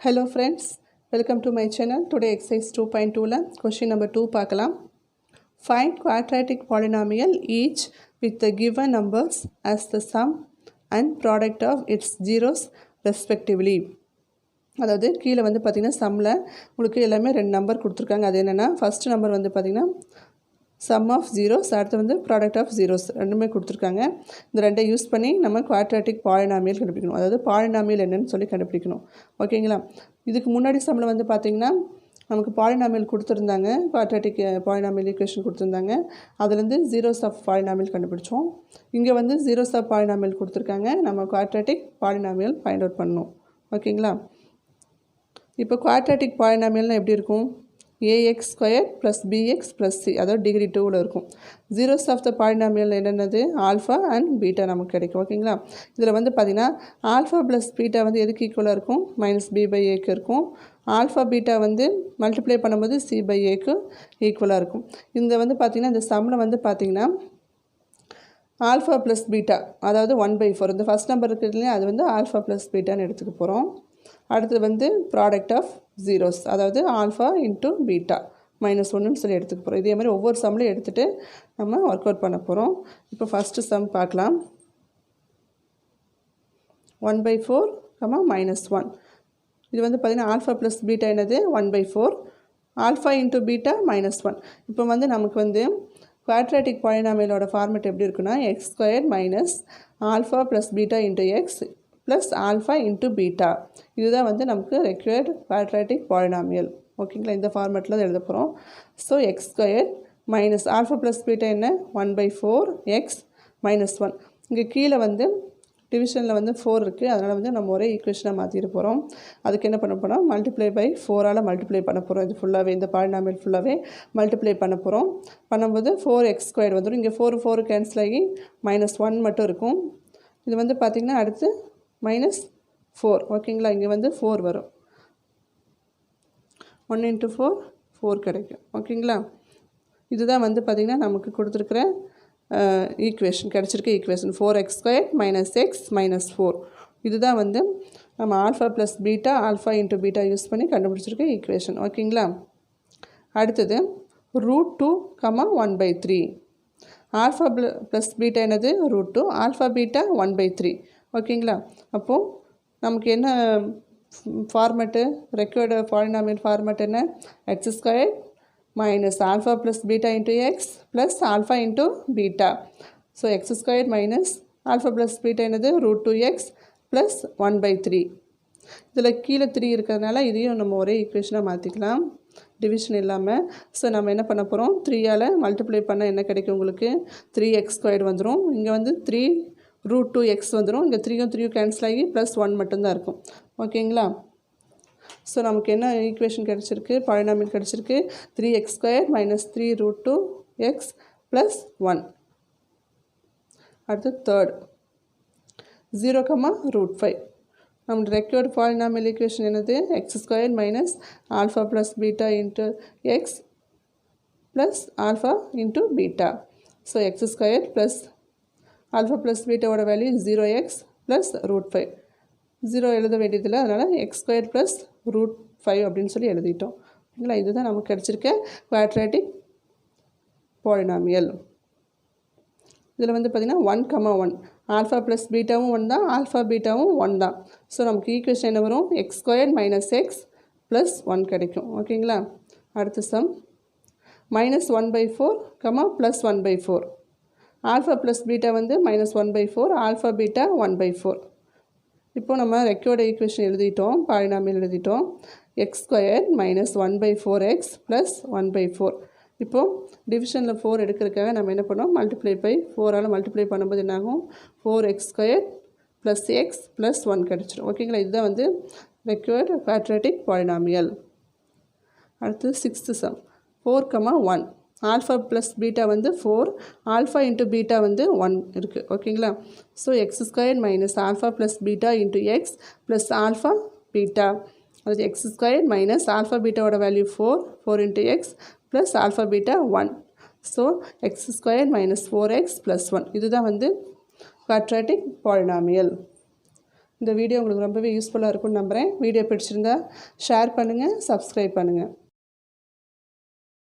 Hello friends, welcome to my channel. Today exercise 2.2 la question number 2 பார்க்கலாம். Find quadratic polynomial each with the given numbers as the sum and product of its zeros respectively. அதாவது கீழே வந்து பார்த்தீங்கன்னா சம்மில் உங்களுக்கு எல்லாமே ரெண்டு number கொடுத்துருக்காங்க. அது என்னென்னா ஃபஸ்ட் நம்பர் வந்து பார்த்தீங்கன்னா சம் ஆஃப் ஜீரோஸ், அடுத்து வந்து ப்ராடக்ட் ஆஃப் ஜீரோஸ் ரெண்டுமே கொடுத்துருக்காங்க. இந்த ரெண்டை யூஸ் பண்ணி நம்ம குவாட்ராட்டிக் பாலினாமியல் கண்டுபிடிக்கணும். அதாவது பாலினாமியல் என்னன்னு சொல்லி கண்டுபிடிக்கணும். ஓகேங்களா? இதுக்கு முன்னாடி சம்மில் வந்து பார்த்திங்கன்னா நமக்கு பாலினாமியல் கொடுத்துருந்தாங்க, குவாட்ராட்டிக் பாலினாமியல் ஈக்குவேஷன் கொடுத்துருந்தாங்க. அதுலேருந்து ஜீரோஸ் ஆஃப் பாலினாமியல் கண்டுபிடிச்சோம். இங்கே வந்து ஜீரோஸ் ஆஃப் பாலினாமியல் கொடுத்துருக்காங்க. நம்ம குவாட்ராட்டிக் பாலினாமியல் ஃபைண்ட் அவுட் பண்ணணும். ஓகேங்களா? இப்போ குவாட்ராட்டிக் பாலினாமியல்னால் எப்படி இருக்கும்? ax square plus bx plus c, அதாவது டிகிரி 2ல் இருக்கும். ஜீரோஸ் ஆஃப் த பாலினாமியல் என்னென்னது? ஆல்ஃபா அண்ட் பீட்டா நமக்கு கிடைக்கும். ஓகேங்களா? இதில் வந்து பார்த்திங்கன்னா ஆல்ஃபா ப்ளஸ் பீட்டா வந்து எதுக்கு ஈக்குவலாக இருக்கும்? மைனஸ் b பை ஏக்கு இருக்கும். ஆல்ஃபா பீட்டா வந்து மல்டிப்ளை பண்ணும்போது c பை ஏக்கு ஈக்குவலாக இருக்கும். இந்த வந்து பார்த்திங்கன்னா இந்த சம்மில் வந்து பார்த்திங்கன்னா ஆல்ஃபா ப்ளஸ் பீட்டா, அதாவது 1/4, இந்த ஃபஸ்ட் நம்பர் இருக்குது இல்லையா, அது வந்து ஆல்ஃபா ப்ளஸ் பீட்டான்னு எடுத்துக்க போகிறோம். அடுத்தது வந்து ப்ராடக்ட் ஆஃப் ஜீரோஸ், அதாவது ஆல்ஃபா இன்ட்டு பீட்டா -1ன்னு சொல்லி எடுத்துக்க போகிறோம். இதே மாதிரி ஒவ்வொரு சம்லையும் எடுத்துகிட்டு நம்ம ஒர்க் அவுட் பண்ண போகிறோம். இப்போ ஃபஸ்ட்டு சம் பார்க்கலாம். 1/4, -1. இது வந்து பார்த்திங்கன்னா ஆல்ஃபா ப்ளஸ் பீட்டா என்னது? 1/4. Alpha into beta -1. இப்போ வந்து நமக்கு வந்து குவாட்ராட்டிக் பாலினாமியலோட ஃபார்மேட் எப்படி இருக்குன்னா X square minus alpha plus beta into x plus alpha into beta. இதுதான் வந்து நமக்கு ரெக்வயர்டு குவாட்ராட்டிக் பாலினாமியல். ஓகேங்களா? இந்த ஃபார்மேட்டில் தான் எழுத போகிறோம். So X square minus alpha plus beta என்ன? 1/4 எக்ஸ் -1. இங்கே கீழே வந்து டிவிஷனில் வந்து 4 இருக்குது. அதனால் வந்து நம்ம ஒரே ஈக்குவேஷனாக மாற்றிட போகிறோம். அதுக்கு என்ன பண்ண போகிறோம்? மல்டிப்ளை பை 4ஆல் மல்டிப்ளை பண்ண போகிறோம். இது ஃபுல்லாகவே இந்த பாலினாமியல் ஃபுல்லாகவே மல்டிப்ளை பண்ண போகிறோம். பண்ணும்போது 4x² வந்துடும். இங்கே 4 கேன்சல் ஆகி -1 மட்டும் இருக்கும். இது வந்து பார்த்திங்கன்னா அடுத்து -4. ஓகேங்களா? இங்கே வந்து 4 வரும். 1 × 4 4 கிடைக்கும். ஓகேங்களா? இதுதான் வந்து பார்த்திங்கன்னா நமக்கு கொடுத்துருக்குற ஈக்குவேஷன், கிடச்சிருக்க ஈக்குவேஷன் 4x² - x -4. இதுதான் வந்து நம்ம alpha plus beta, alpha into beta use பண்ணி கண்டுபிடிச்சிருக்க ஈக்குவேஷன். ஓகேங்களா? அடுத்தது √2, 1/3. ஆல்ஃபா ப்ளஸ் பீட்டா என்னது? √2, ஆல்ஃபா பீட்டா 1/3. ஓகேங்களா? அப்போது நமக்கு என்ன ஃபார்மேட்டு, ரெக்வயர்டு பாலினாமியல் ஃபார்மேட் என்ன? X square minus alpha plus beta into x plus alpha into beta. So X square minus alpha plus beta என்னது? √2x plus 1/3. இதில் கீழே 3 இருக்கிறதுனால இதையும் நம்ம ஒரே ஈக்குவேஷனாக மாற்றிக்கலாம், டிவிஷன் இல்லாமல். ஸோ நம்ம என்ன பண்ண போகிறோம்? 3ஆல் மல்டிப்ளை பண்ணால் என்ன கிடைக்கும் உங்களுக்கு? 3x² வந்துடும். இங்கே வந்து 3√2x வந்துடும். இங்கே 3 கேன்சல் ஆகி +1 மட்டும்தான் இருக்கும். ஓகேங்களா? ஸோ நமக்கு என்ன ஈக்குவேஷன் கிடச்சிருக்கு? பாலினாமியல் கிடச்சிருக்கு 3x² - 3√2x + 1. அடுத்து தேர்ட் 0, √5. நம்ம ரெக்வயர்டு பாலினாமியல் ஈக்குவேஷன் என்னது? x² minus alpha plus beta into x plus alpha into beta. So x² plus alpha plus பீட்டாவோட வேல்யூ 0x ப்ளஸ் √5. 0 எழுத வேண்டியதில்லை, அதனால் x² ப்ளஸ் √5 அப்படின்னு சொல்லி எழுதிட்டோம். ஓகேங்களா? இதுதான் நமக்கு கிடச்சிருக்க குவாட்ராட்டிக் பாலினாமியல். இதில் வந்து பார்த்திங்கன்னா 1, 1. ஆல்ஃபா ப்ளஸ் பீட்டாவும் 1 தான், ஆல்ஃபா பீட்டாவும் 1 தான். ஸோ நமக்கு ஈக்குவேஷன் என்ன வரும்? x² - x ப்ளஸ் 1 கிடைக்கும். ஓகேங்களா? அடுத்த sum -1/4, plus 1/4. Alpha plus beta வந்து -1/4, ஆல்ஃபா பீட்டா 1/4. இப்போது நம்ம ரெக்வயர்டு ஈக்குவேஷன் எழுதிட்டோம், பாலினாமியல் எழுதிட்டோம். x² - 1/4x plus 1/4. இப்போது டிவிஷனில் 4 எடுக்கிறதுக்காக நம்ம என்ன பண்ணோம்? மல்டிப்ளை பை 4ஆல் மல்டிப்ளை பண்ணும்போது என்னாகும்? 4x² ப்ளஸ் x ப்ளஸ் 1 கிடச்சிடும். ஓகேங்களா? இதுதான் வந்து ரெக்வயர்டு குவாட்ராட்டிக் பாலினாமியல். அடுத்து 6th some 4, 1. Alpha plus beta வந்து 4, ஆல்ஃபா இன்ட்டு பீட்டா வந்து 1 இருக்குது. ஓகேங்களா? So x² minus alpha plus beta into x plus alpha beta, அதாவது x² மைனஸ் ஆல்ஃபா பீட்டாவோட value 4 into x plus alpha beta 1. So x² - 4x + 1. இதுதான் வந்து quadratic polynomial. இந்த video உங்களுக்கு ரொம்பவே யூஸ்ஃபுல்லாக இருக்கும்னு நம்புகிறேன். வீடியோ பிடிச்சிருந்தா ஷேர் பண்ணுங்கள், சப்ஸ்கிரைப் பண்ணுங்கள்.